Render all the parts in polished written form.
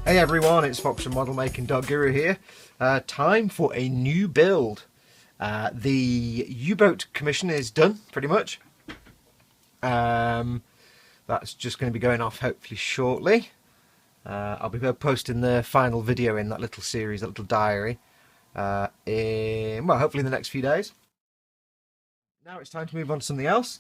Hey everyone, it's Fox from modelmaking.guru here. Time for a new build. The U-boat commission is done, pretty much. That's just going to be going off hopefully shortly. I'll be posting the final video in that little series, that little diary, well, hopefully in the next few days. Now it's time to move on to something else.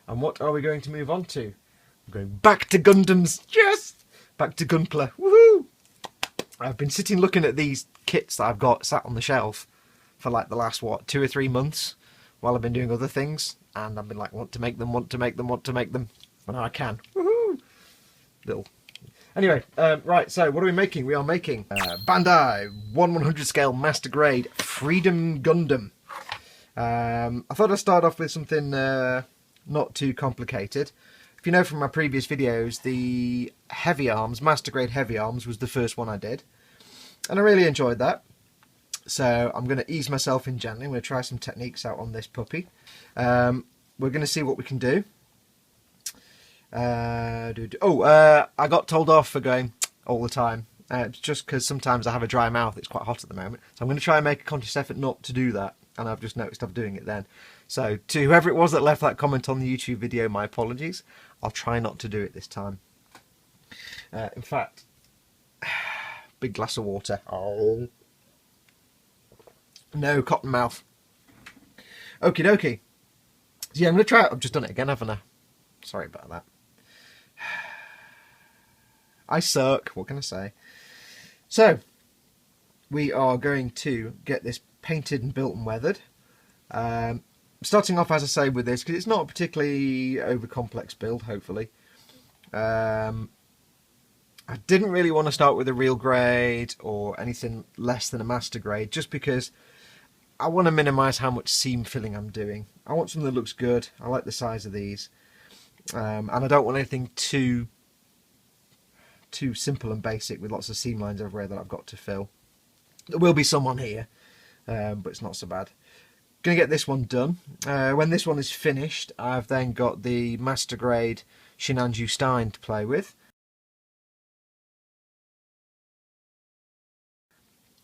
And what are we going to move on to? We're going back to Gundams. Yes! Back to Gunpla. Woohoo! I've been sitting looking at these kits that I've got sat on the shelf for like the last, 2 or 3 months while I've been doing other things. And I've been like, want to make them. Well, now I can. Woohoo! Anyway, right, so what are we making? We are making Bandai 1/100 scale Master Grade Freedom Gundam. I thought I'd start off with something not too complicated. If you know from my previous videos, the heavy arms, Master Grade heavy arms, was the first one I did. And I really enjoyed that. So I'm going to ease myself in gently. I'm going to try some techniques out on this puppy. We're going to see what we can do. I got told off for going all the time. Just because sometimes I have a dry mouth. It's quite hot at the moment. So I'm going to try and make a conscious effort not to do that. And I've just noticed I'm doing it then. So to whoever it was that left that comment on the YouTube video, my apologies. I'll try not to do it this time. In fact, big glass of water. Oh. No cotton mouth. Okie dokie. So yeah, I'm going to try it. I've just done it again, haven't I? Sorry about that. I suck. What can I say? So, we are going to get this painted and built and weathered. Starting off, as I say, with this, because it's not a particularly over-complex build, hopefully. I didn't really want to start with a real grade or anything less than a master grade, just because I want to minimise how much seam filling I'm doing. I want something that looks good. I like the size of these. And I don't want anything too simple and basic with lots of seam lines everywhere that I've got to fill. There will be some on here, but it's not so bad. Going to get this one done. When this one is finished, I've then got the Master Grade Shinanju Stein to play with.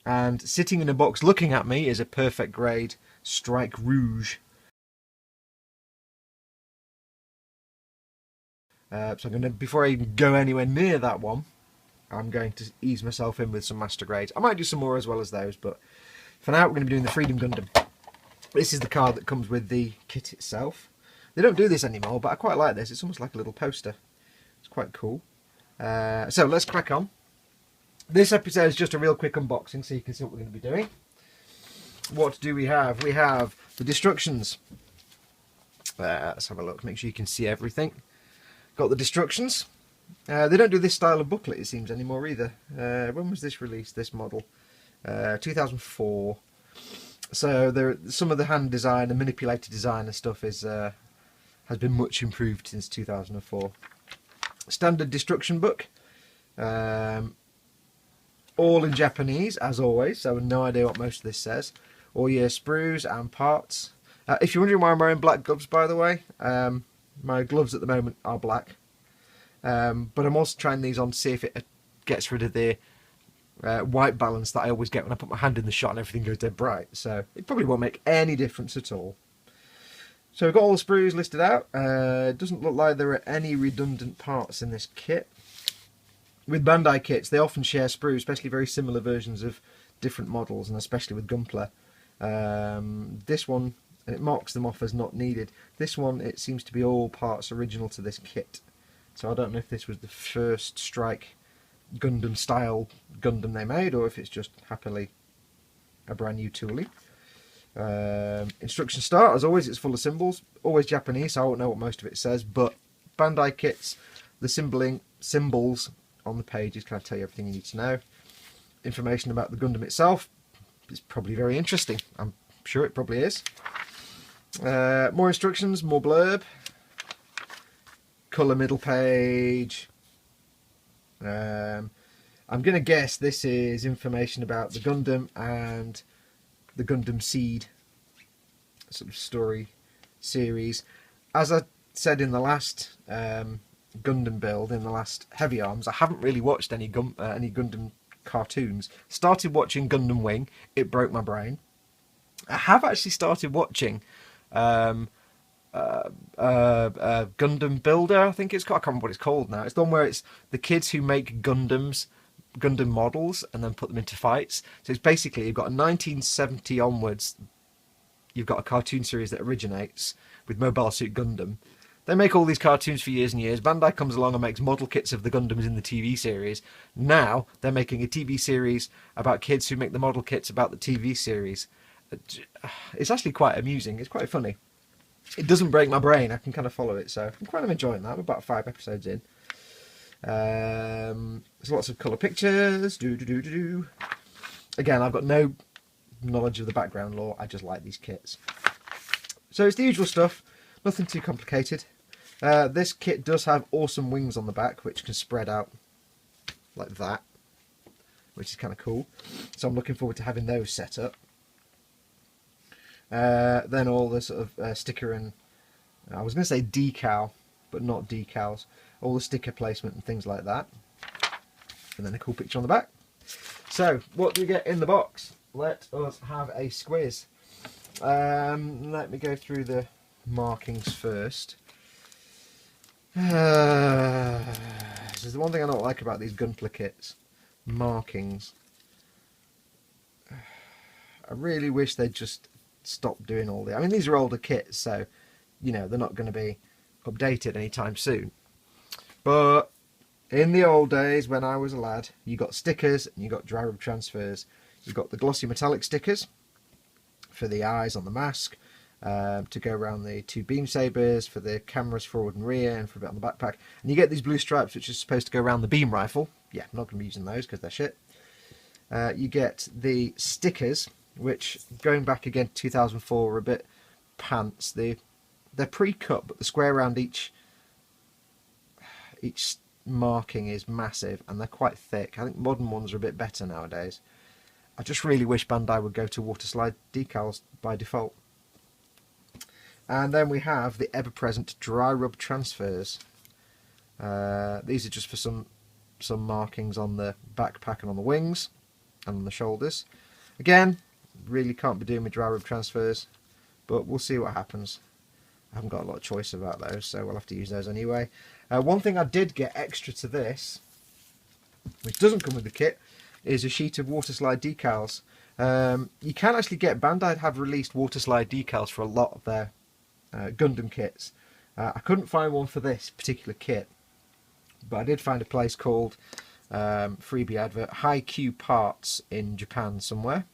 And sitting in a box looking at me is a perfect grade Strike Rouge. So I'm going to, before I even go anywhere near that one, I'm going to ease myself in with some Master Grades. I might do some more as well as those, but for now we're going to be doing the Freedom Gundam. This is the card that comes with the kit itself. They don't do this anymore, but I quite like this. It's almost like a little poster. It's quite cool. So let's crack on. This episode is just a real quick unboxing, so you can see what we're going to be doing. What do we have? We have the Destructions. Let's have a look, make sure you can see everything. Got the Destructions. They don't do this style of booklet, it seems, anymore either. When was this released, this model? 2004. So some of the hand design and manipulated design and stuff has been much improved since 2004. Standard Destruction book. All in Japanese, as always, so I have no idea what most of this says. All your sprues and parts. If you're wondering why I'm wearing black gloves, by the way, my gloves at the moment are black. But I'm also trying these on to see if it gets rid of the white balance that I always get when I put my hand in the shot and everything goes dead bright. So it probably won't make any difference at all. So we've got all the sprues listed out. It doesn't look like there are any redundant parts in this kit. With Bandai kits, they often share sprues, especially very similar versions of different models, and especially with Gunpla. This one, and it marks them off as not needed. This one, it seems to be all parts original to this kit. So I don't know if this was the first Strike Gundam style Gundam they made, or if it's just happily a brand new toolie. Instruction start, as always, it's full of symbols. Always Japanese, so I won't know what most of it says, but Bandai kits, the symbols on the pages kind of tell you everything you need to know. Information about the Gundam itself is probably very interesting. I'm sure it probably is. More instructions, more blurb. Colour middle page. I'm going to guess this is information about the Gundam and the Gundam Seed sort of story series. As I said in the last Gundam build in the last Heavy Arms. I haven't really watched any Gundam cartoons. Started watching Gundam Wing. It broke my brain. I have actually started watching Gundam Builder, I think it's called. I can't remember what it's called now. It's the one where it's the kids who make Gundam models and then put them into fights. So it's basically, you've got a 1970 onwards, you've got a cartoon series that originates with Mobile Suit Gundam. They make all these cartoons for years and years. Bandai comes along and makes model kits of the Gundams in the TV series. Now they're making a TV series about kids who make the model kits about the TV series. It's actually quite amusing. It's quite funny. It doesn't break my brain. I can kind of follow it, so I'm kind of enjoying that. I'm about 5 episodes in. There's lots of colour pictures. Again, I've got no knowledge of the background lore. I just like these kits. So it's the usual stuff. Nothing too complicated. This kit does have awesome wings on the back, which can spread out like that, which is kind of cool. So I'm looking forward to having those set up. Then all the sort of sticker and, I was going to say decal, but not decals. All the sticker placement and things like that. And then a cool picture on the back. So, what do we get in the box? Let us have a squiz. Let me go through the markings first. This is the one thing I don't like about these Gunpla kits. Markings. I really wish they'd just stop doing all the... I mean, these are older kits, so, you know, they're not going to be updated anytime soon. But in the old days, when I was a lad, you got stickers and you got dry rub transfers. You got the glossy metallic stickers for the eyes on the mask, to go around the 2 beam sabers, for the cameras forward and rear, and for a bit on the backpack. And you get these blue stripes, which is supposed to go around the beam rifle. Yeah, I'm not going to be using those because they're shit. You get the stickers, which, going back again to 2004, are a bit pants. They're pre-cut, but the square around each marking is massive, and they're quite thick. I think modern ones are a bit better nowadays. I just really wish Bandai would go to water slide decals by default. And then we have the ever-present dry rub transfers. These are just for some markings on the backpack and on the wings and on the shoulders. Again, really can't be doing with dry rub transfers, but we'll see what happens. I haven't got a lot of choice about those, so we'll have to use those anyway. One thing I did get extra to this, which doesn't come with the kit, is a sheet of water slide decals. You can actually get... Bandai have released water slide decals for a lot of their Gundam kits. I couldn't find one for this particular kit, but I did find a place called, freebie advert, High Q Parts in Japan somewhere.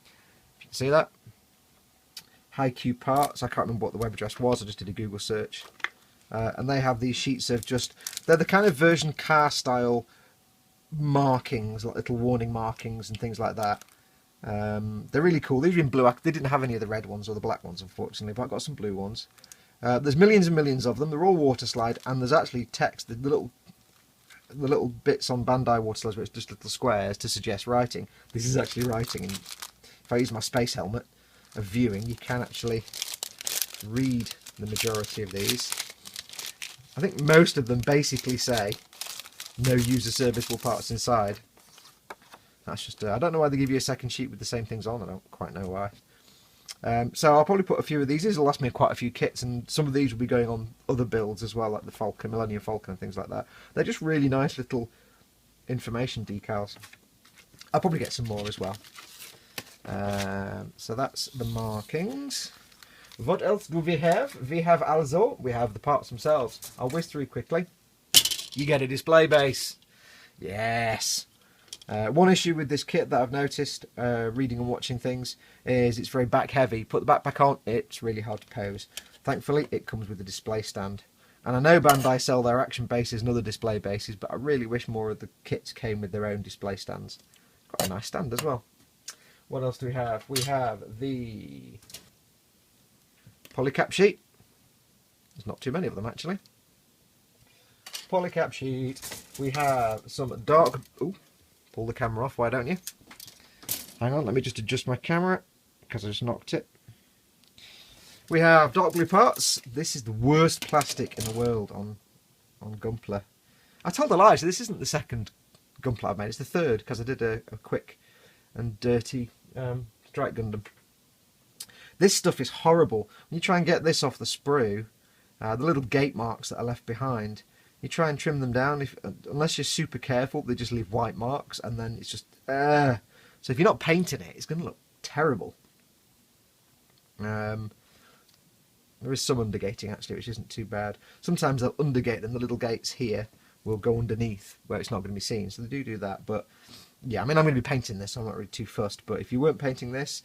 If you can see that. High Q Parts, I can't remember what the web address was, I just did a Google search. And they have these sheets of just... They're the kind of version car style markings, like little warning markings and things like that. They're really cool. These are in blue. They didn't have any of the red ones or the black ones, unfortunately, but I've got some blue ones. There's millions and millions of them. They're all water slide, and there's actually text. The little bits on Bandai water slides where it's just little squares to suggest writing. This is actually writing, and if I use my space helmet of viewing, you can actually read the majority of these. I think most of them basically say no user serviceable parts inside. That's just, I don't know why they give you a second sheet with the same things on. I don't quite know why. So I'll probably put a few of these. These will last me quite a few kits, and some of these will be going on other builds as well, like the Falcon, Millennium Falcon and things like that. They're just really nice little information decals. I'll probably get some more as well. So that's the markings. What else do we have? We have the parts themselves. I'll whiz through quickly. You get a display base. Yes. One issue with this kit that I've noticed, reading and watching things, is it's very back heavy. Put the backpack on, it's really hard to pose. Thankfully, it comes with a display stand. And I know Bandai sell their action bases and other display bases, but I really wish more of the kits came with their own display stands. Quite a nice stand as well. What else do we have? We have the polycap sheet. There's not too many of them, actually. Polycap sheet. We have some dark... Ooh. Pull the camera off, why don't you? Hang on, let me just adjust my camera, because I just knocked it. We have dark blue parts. This is the worst plastic in the world on on Gunpla. I told a lie, so this isn't the second Gunpla I've made, it's the third, because I did a quick and dirty Strike Gundam. This stuff is horrible. When you try and get this off the sprue, the little gate marks that are left behind, you try and trim them down, unless you're super careful, they just leave white marks, and then it's just... So if you're not painting it, it's going to look terrible. There is some undergating, actually, which isn't too bad. Sometimes they'll undergate them, the little gates here will go underneath, where it's not going to be seen, so they do that, but... Yeah, I mean, I'm going to be painting this, so I'm not really too fussed, but if you weren't painting this,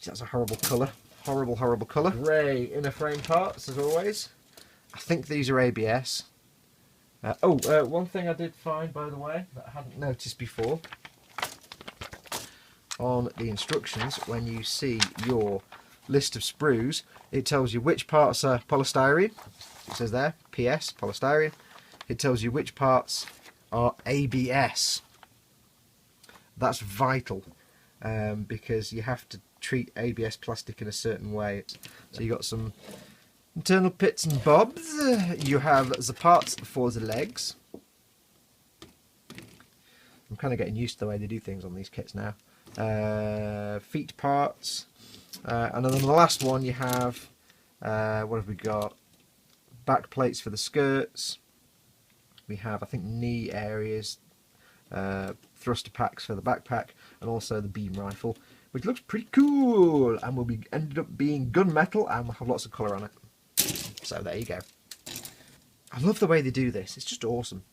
that's a horrible colour. Horrible, horrible colour. Grey inner frame parts, as always. I think these are ABS. One thing I did find, by the way, that I hadn't noticed before. On the instructions, when you see your list of sprues, it tells you which parts are polystyrene. It says there, PS, polystyrene. It tells you which parts are ABS. That's vital, because you have to treat ABS plastic in a certain way. So you got some internal pits and bobs. You have the parts for the legs. I'm kind of getting used to the way they do things on these kits now. Feet parts, and then the last one you have, what have we got? Back plates for the skirts. We have, I think, knee areas, thruster packs for the backpack, and also the beam rifle, which looks pretty cool, and will be ended up being gunmetal and will have lots of colour on it. So there you go. I love the way they do this. It's just awesome.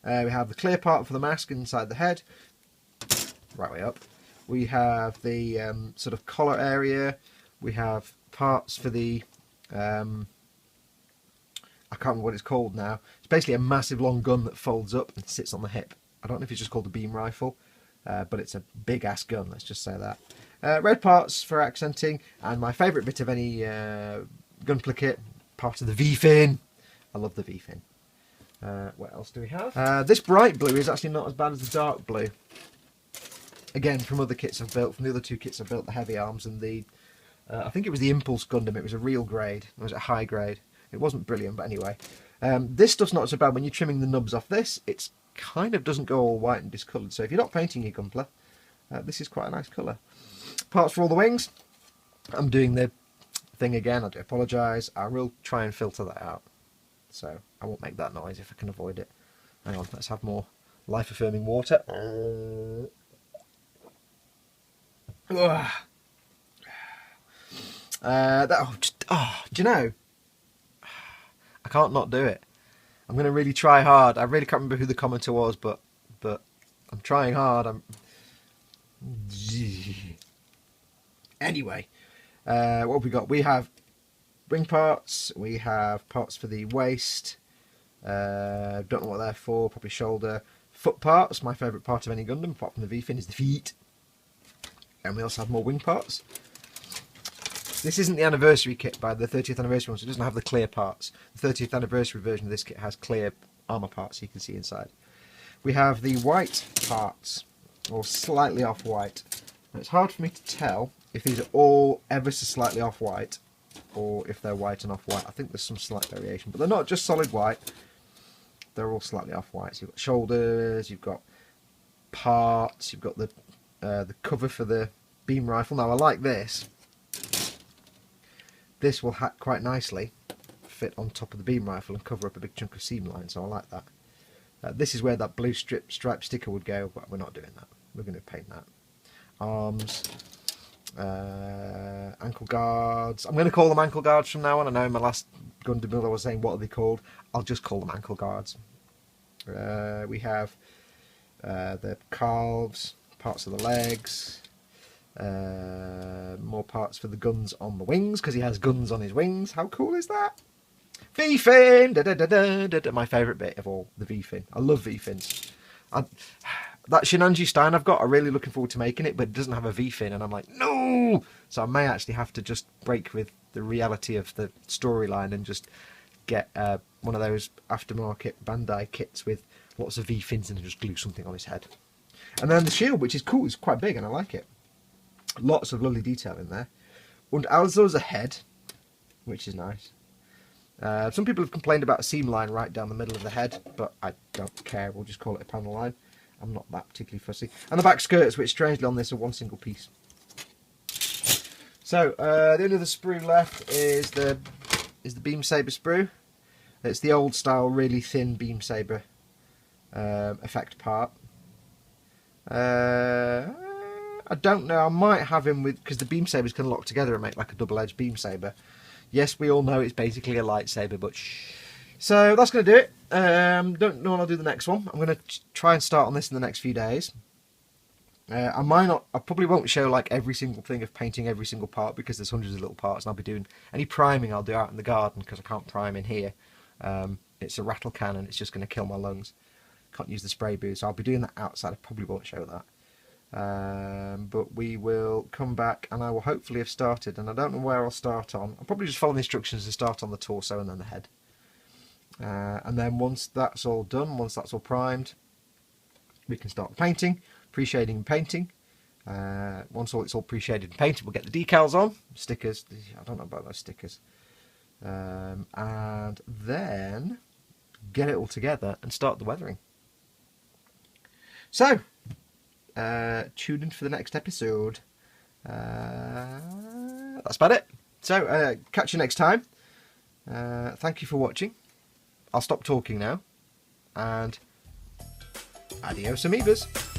We have the clear part for the mask inside the head, right way up. We have the sort of collar area. We have parts for the I can't remember what it's called now. It's basically a massive long gun that folds up and sits on the hip. I don't know if it's just called a beam rifle, but it's a big ass gun, let's just say that. Red parts for accenting, and my favourite bit of any Gunpla kit, part of the V-fin. I love the V-fin. What else do we have? This bright blue is actually not as bad as the dark blue. Again, from other kits I've built, from the other two kits I've built, the heavy arms and the... I think it was the Impulse Gundam, it was a real grade, it was a high grade. It wasn't brilliant, but anyway. This stuff's not so bad. When you're trimming the nubs off this, it's kind of doesn't go all white and discoloured. So if you're not painting your Gunpla, this is quite a nice colour. Parts for all the wings. I'm doing the thing again, I do apologise. I will try and filter that out. So I won't make that noise if I can avoid it. Hang on, let's have more life-affirming water. Do you know? I can't not do it. I'm going to really try hard. I really can't remember who the commenter was, but I'm trying hard. Anyway, what have we got? We have wing parts. We have parts for the waist. Don't know what they're for. Probably shoulder. Foot parts. My favourite part of any Gundam, apart from the V-fin, is the feet. And we also have more wing parts. This isn't the anniversary kit by the 30th anniversary one, so it doesn't have the clear parts. The 30th anniversary version of this kit has clear armour parts, so you can see inside. We have the white parts, or slightly off-white. It's hard for me to tell if these are all ever so slightly off-white, or if they're white and off-white. I think there's some slight variation, but they're not just solid white. They're all slightly off-white. So you've got shoulders, you've got parts, you've got the cover for the beam rifle. Now I like this. This will quite nicely fit on top of the beam rifle and cover up a big chunk of seam line, so I like that. This is where that blue stripe sticker would go, but we're not doing that. We're going to paint that. Arms, ankle guards. I'm going to call them ankle guards from now on. I know in my last Gundam build I was saying what are they called. I'll just call them ankle guards. We have the calves, parts of the legs. More parts for the guns on the wings, because he has guns on his wings. How cool is that? V-fin! My favourite bit of all, the V-fin. I love V-fins. That Shinanji Stein I've got, I'm really looking forward to making it, but it doesn't have a V-fin, and I'm like, no! So I may actually have to just break with the reality of the storyline and just get one of those aftermarket Bandai kits with lots of V-fins and just glue something on his head. And then the shield, which is cool, it's quite big and I like it. Lots of lovely detail in there. And also a head, which is nice. Some people have complained about a seam line right down the middle of the head, but I don't care. We'll just call it a panel line. I'm not that particularly fussy. And the back skirts, which strangely on this are one single piece. So the only other sprue left is the beam saber sprue. It's the old style, really thin beam saber effect part. I don't know. I might have him with, because the beam sabers can lock together and make like a double-edged beam saber. Yes, we all know it's basically a lightsaber, but shh. So that's going to do it. Don't know when I'll do the next one. I'm going to try and start on this in the next few days. I might not. I probably won't show like every single thing of painting every single part, because there's hundreds of little parts, and I'll be doing any priming I'll do out in the garden, because I can't prime in here. It's a rattle can and it's just going to kill my lungs. Can't use the spray booth, so I'll be doing that outside. I probably won't show that. But we will come back and I will hopefully have started, and I don't know where I'll start on. I'll probably just follow the instructions and start on the torso and then the head. And then once that's all done, once that's all primed, we can start painting, pre-shading and painting. Once it's all pre-shaded and painted, we'll get the decals on, stickers. I don't know about those stickers. And then get it all together and start the weathering. So, tune in for the next episode. That's about it. So, catch you next time. Thank you for watching. I'll stop talking now. And adios, amoebas.